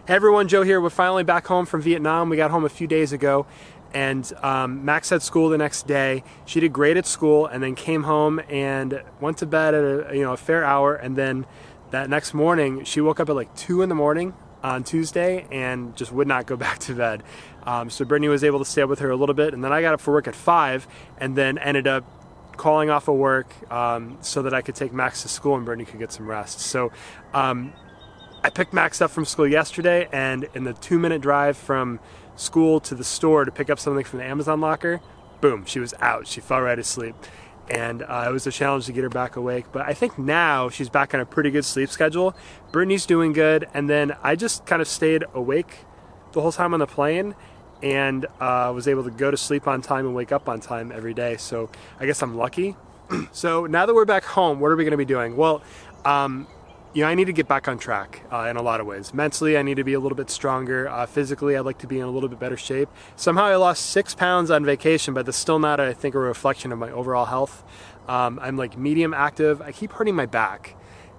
Hey everyone, Joe here. We're finally back home from Vietnam. We got home a few days ago, and Max had school the next day. She did great at school, and then came home and went to bed at a fair hour. And then that next morning, she woke up at like 2 in the morning on Tuesday and just would not go back to bed. So Brittany was able to stay up with her a little bit, and then I got up for work at 5, and then ended up calling off of work so that I could take Max to school and Brittany could get some rest. So I picked Max up from school yesterday, and in the 2-minute drive from school to the store to pick up something from the Amazon locker, boom, she was out. She fell right asleep. And it was a challenge to get her back awake. But I think now she's back on a pretty good sleep schedule. Brittany's doing good. And then I just kind of stayed awake the whole time on the plane and was able to go to sleep on time and wake up on time every day. So I guess I'm lucky. So now that we're back home, what are we going to be doing? Well, I need to get back on track in a lot of ways. Mentally, I need to be a little bit stronger. Physically, I'd like to be in a little bit better shape. Somehow I lost 6 pounds on vacation, but that's still not, I think, a reflection of my overall health. I'm like medium active. I keep hurting my back.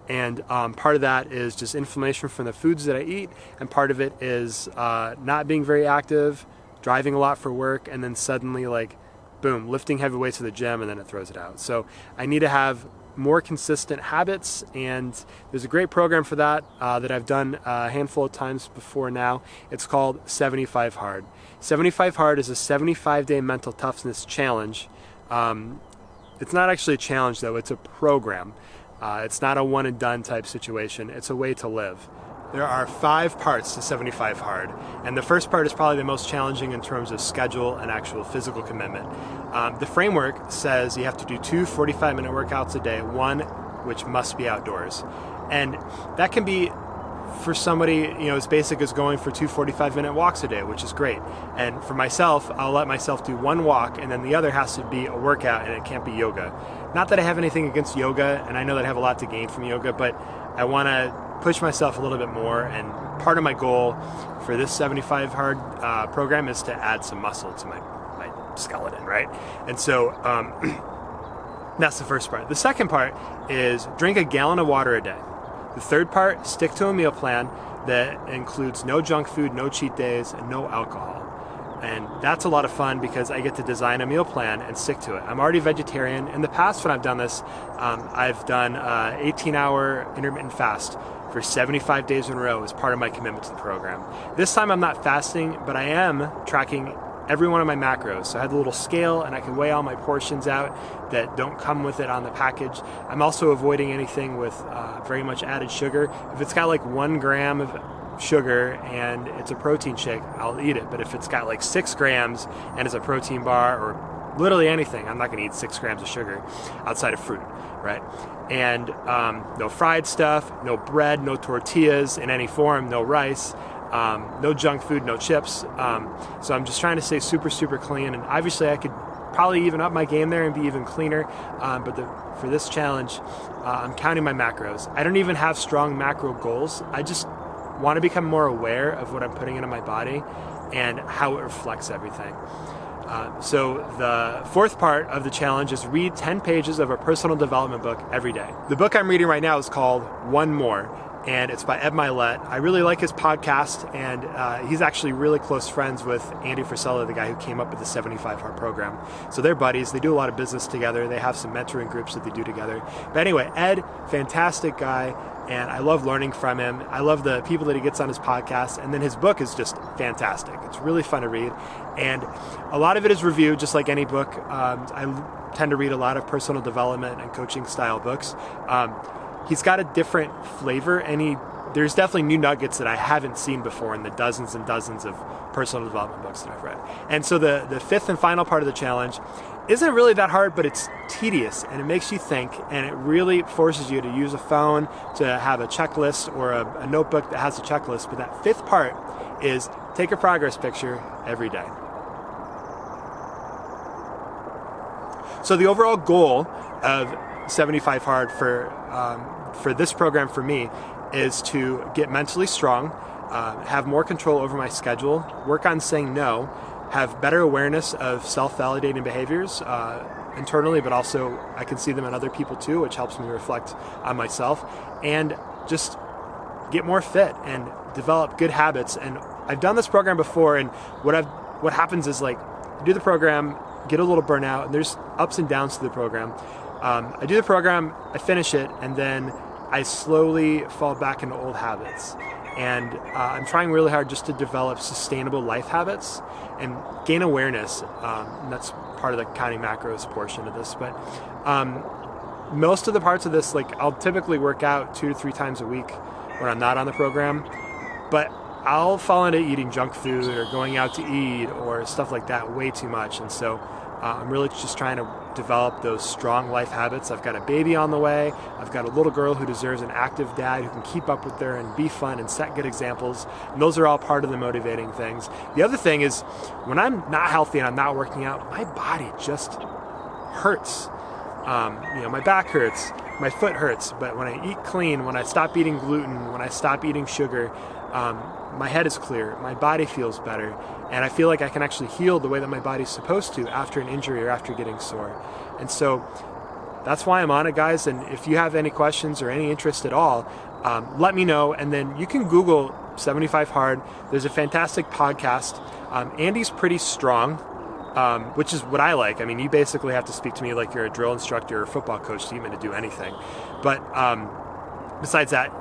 And part of that is just inflammation from the foods that I eat. And part of it is not being very active, driving a lot for work, and then suddenly like, boom, lifting heavy weights to the gym, and then it throws it out. So I need to have more consistent habits, and there's a great program for that that I've done a handful of times before now. It's called 75 Hard. 75 Hard is a 75-day mental toughness challenge. It's not actually a challenge though, it's a program. It's not a one and done type situation. It's a way to live. There are 5 parts to 75 Hard, and the first part is probably the most challenging in terms of schedule and actual physical commitment. The framework says you have to do 2 45-minute workouts a day, one which must be outdoors. And that can be for somebody as basic as going for 2 45-minute walks a day, which is great. And for myself, I'll let myself do 1 walk, and then the other has to be a workout, and it can't be yoga. Not that I have anything against yoga, and I know that I have a lot to gain from yoga, but I want to push myself a little bit more, and part of my goal for this 75 Hard program is to add some muscle to my skeleton, right? And so that's the first part. The second part is drink a gallon of water a day. The third part, stick to a meal plan that includes no junk food, no cheat days, and no alcohol. And that's a lot of fun because I get to design a meal plan and stick to it. I'm already vegetarian. In the past when I've done this, I've done 18-hour intermittent fast for 75 days in a row as part of my commitment to the program. This time I'm not fasting, but I am tracking every one of my macros. So I had a little scale, and I can weigh all my portions out that don't come with it on the package. I'm also avoiding anything with very much added sugar. If it's got like 1 gram of sugar and it's a protein shake, I'll eat it. But if it's got like 6 grams and it's a protein bar or literally anything, I'm not going to eat 6 grams of sugar outside of fruit, right? And no fried stuff, no bread, no tortillas in any form, no rice, no junk food, no chips. So I'm just trying to stay super, super clean. And obviously I could probably even up my game there and be even cleaner. But for this challenge, I'm counting my macros. I don't even have strong macro goals. I just want to become more aware of what I'm putting into my body and how it reflects everything. So the fourth part of the challenge is read 10 pages of a personal development book every day. The book I'm reading right now is called One More, and it's by Ed Milet. I really like his podcast, and he's actually really close friends with Andy Frisella, the guy who came up with the 75 Hard program. So they're buddies. They do a lot of business together. They have some mentoring groups that they do together. But anyway, Ed, fantastic guy, and I love learning from him. I love the people that he gets on his podcast, and then his book is just fantastic. It's really fun to read, and a lot of it is review, just like any book. I tend to read a lot of personal development and coaching style books. He's got a different flavor, and there's definitely new nuggets that I haven't seen before in the dozens and dozens of personal development books that I've read. And so the fifth and final part of the challenge isn't really that hard, but it's tedious, and it makes you think, and it really forces you to use a phone, to have a checklist or a notebook that has a checklist. But that fifth part is take a progress picture every day. So the overall goal of 75 Hard for this program for me is to get mentally strong, have more control over my schedule, work on saying no, have better awareness of self-validating behaviors internally, but also I can see them in other people too, which helps me reflect on myself, and just get more fit. And develop good habits. And I've done this program before, and what happens is, like, I do the program, get a little burnout, and there's ups and downs to the program. I do the program, I finish it, and then I slowly fall back into old habits. And I'm trying really hard just to develop sustainable life habits and gain awareness. And that's part of the counting macros portion of this. But most of the parts of this, like, I'll typically work out 2 to 3 times a week when I'm not on the program. But I'll fall into eating junk food or going out to eat or stuff like that way too much. And so I'm really just trying to develop those strong life habits. I've got a baby on the way. I've got a little girl who deserves an active dad who can keep up with her and be fun and set good examples. And those are all part of the motivating things. The other thing is, when I'm not healthy and I'm not working out, my body just hurts. My back hurts, my foot hurts. But when I eat clean, when I stop eating gluten, when I stop eating sugar, my head is clear, my body feels better, and I feel like I can actually heal the way that my body's supposed to after an injury or after getting sore. And so that's why I'm on it, guys. And if you have any questions or any interest at all, let me know. And then you can Google 75 Hard. There's a fantastic podcast. Andy's pretty strong, which is what I like. I mean, you basically have to speak to me like you're a drill instructor or football coach to get me to do anything. But besides that,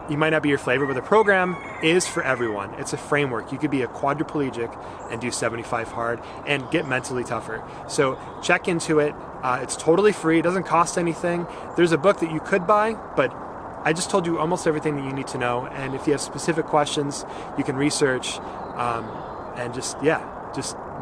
you might not be your flavor, but the program is for everyone. It's a framework. You could be a quadriplegic and do 75 Hard and get mentally tougher. So check into it. It's totally free. It doesn't cost anything. There's a book that you could buy, but I just told you almost everything that you need to know. And if you have specific questions, you can research and just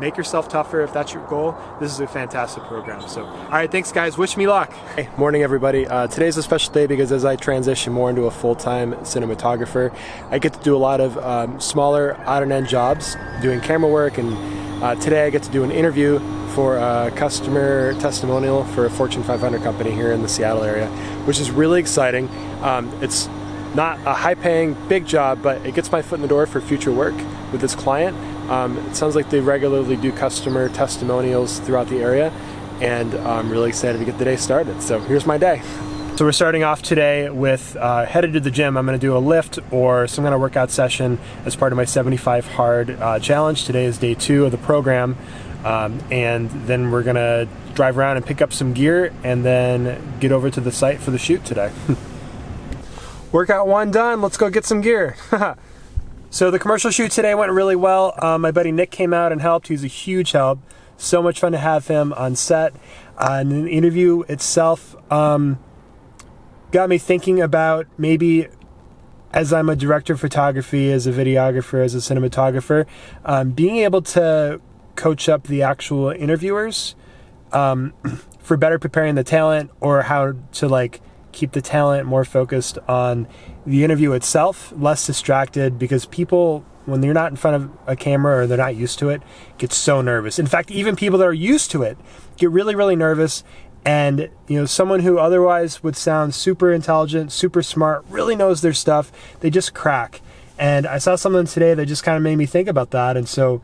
make yourself tougher if that's your goal. This is a fantastic program. So, all right, thanks, guys. Wish me luck. Hey, morning, everybody. Today's a special day because as I transition more into a full-time cinematographer, I get to do a lot of smaller odd-end jobs, doing camera work, and today I get to do an interview for a customer testimonial for a Fortune 500 company here in the Seattle area, which is really exciting. It's not a high-paying, big job, but it gets my foot in the door for future work with this client. It sounds like they regularly do customer testimonials throughout the area, and I'm really excited to get the day started. So here's my day. So we're starting off today with headed to the gym. I'm going to do a lift or some kind of workout session as part of my 75 Hard challenge. Today is day 2 of the program, and then we're going to drive around and pick up some gear and then get over to the site for the shoot today. Workout 1 done. Let's go get some gear. So the commercial shoot today went really well. My buddy Nick came out and helped. He was a huge help. So much fun to have him on set. And the interview itself got me thinking about maybe, as I'm a director of photography, as a videographer, as a cinematographer, being able to coach up the actual interviewers for better preparing the talent, or how to keep the talent more focused on the interview itself, less distracted, because people, when they're not in front of a camera or they're not used to it, get so nervous. In fact, even people that are used to it get really, really nervous. And someone who otherwise would sound super intelligent, super smart, really knows their stuff, they just crack. And I saw something today that just kind of made me think about that. And so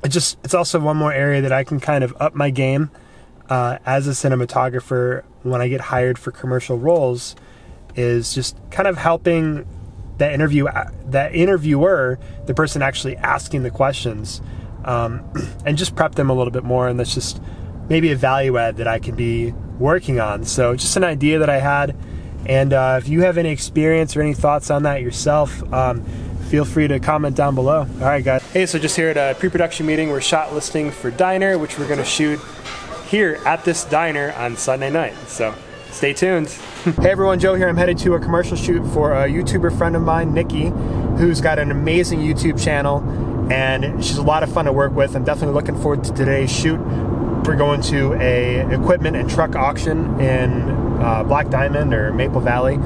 it's also one more area that I can kind of up my game as a cinematographer when I get hired for commercial roles, is just kind of helping that interviewer, the person actually asking the questions, and just prep them a little bit more. And that's just maybe a value add that I can be working on. So just an idea that I had. And if you have any experience or any thoughts on that yourself, feel free to comment down below. All right, guys. Hey, so just here at a pre-production meeting, we're shot listing for Diner, which we're going to shoot here at this diner on Sunday night. So stay tuned. Hey everyone, Joe here. I'm headed to a commercial shoot for a YouTuber friend of mine, Nikki, who's got an amazing YouTube channel, and she's a lot of fun to work with. I'm definitely looking forward to today's shoot. We're going to a equipment and truck auction in Black Diamond or Maple Valley.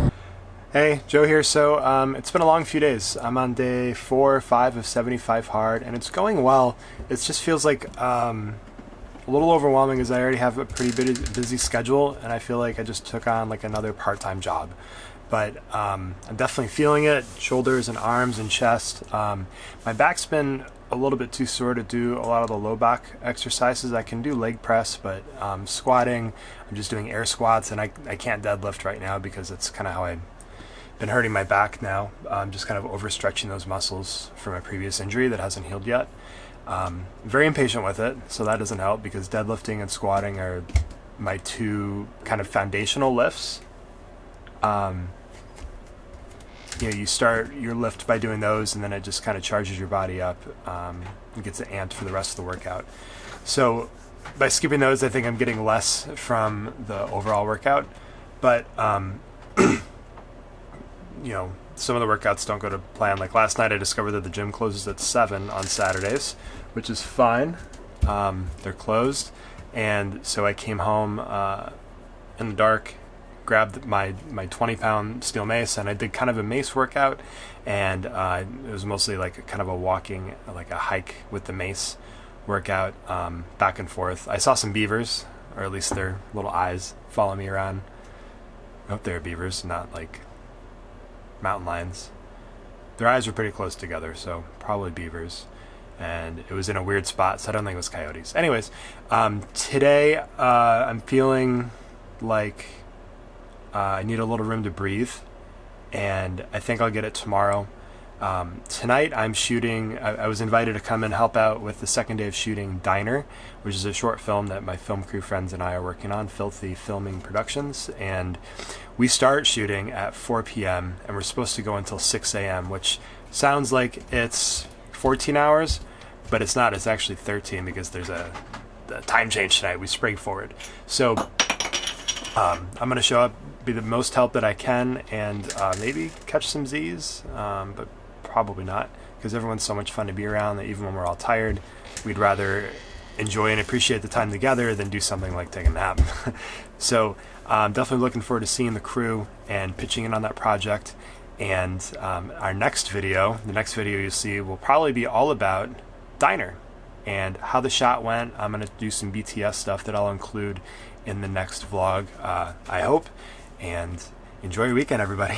Hey, Joe here. So it's been a long few days. I'm on day 4 or 5 of 75 Hard, and it's going well. It just feels like a little overwhelming, as I already have a pretty busy schedule, and I feel like I just took on another part-time job. But I'm definitely feeling it, shoulders and arms and chest. My back's been a little bit too sore to do a lot of the low back exercises. I can do leg press, but squatting, I'm just doing air squats, and I can't deadlift right now because it's kind of how I been hurting my back now. I'm just kind of overstretching those muscles from a previous injury that hasn't healed yet. Very impatient with it, so that doesn't help because deadlifting and squatting are my two kind of foundational lifts. You start your lift by doing those, and then it just kind of charges your body up and gets it amped for the rest of the workout. So by skipping those, I think I'm getting less from the overall workout, but some of the workouts don't go to plan. Like last night I discovered that the gym closes at 7 on Saturdays, which is fine. They're closed, and so I came home in the dark, grabbed my 20-pound steel mace, and I did kind of a mace workout, and it was mostly like kind of a walking, like a hike with the mace workout, back and forth. I saw some beavers, or at least their little eyes follow me around. I hope they're beavers, not like mountain lions. Their eyes were pretty close together, so probably beavers. And it was in a weird spot, so I don't think it was coyotes. Anyways, today I'm feeling like I need a little room to breathe, and I think I'll get it tomorrow. Tonight I'm shooting, I was invited to come and help out with the second day of shooting Diner, which is a short film that my film crew friends and I are working on, Filthy Filming Productions, and we start shooting at 4 p.m. and we're supposed to go until 6 a.m., which sounds like it's 14 hours, but it's not. It's actually 13 because there's a time change tonight. We sprayed forward. So I'm going to show up, be the most help that I can, and maybe catch some Z's, but probably not, because everyone's so much fun to be around that even when we're all tired, we'd rather enjoy and appreciate the time together than do something like take a nap. So I'm definitely looking forward to seeing the crew and pitching in on that project. And the next video you'll see will probably be all about Diner and how the shot went. I'm going to do some BTS stuff that I'll include in the next vlog, I hope. And enjoy your weekend, everybody.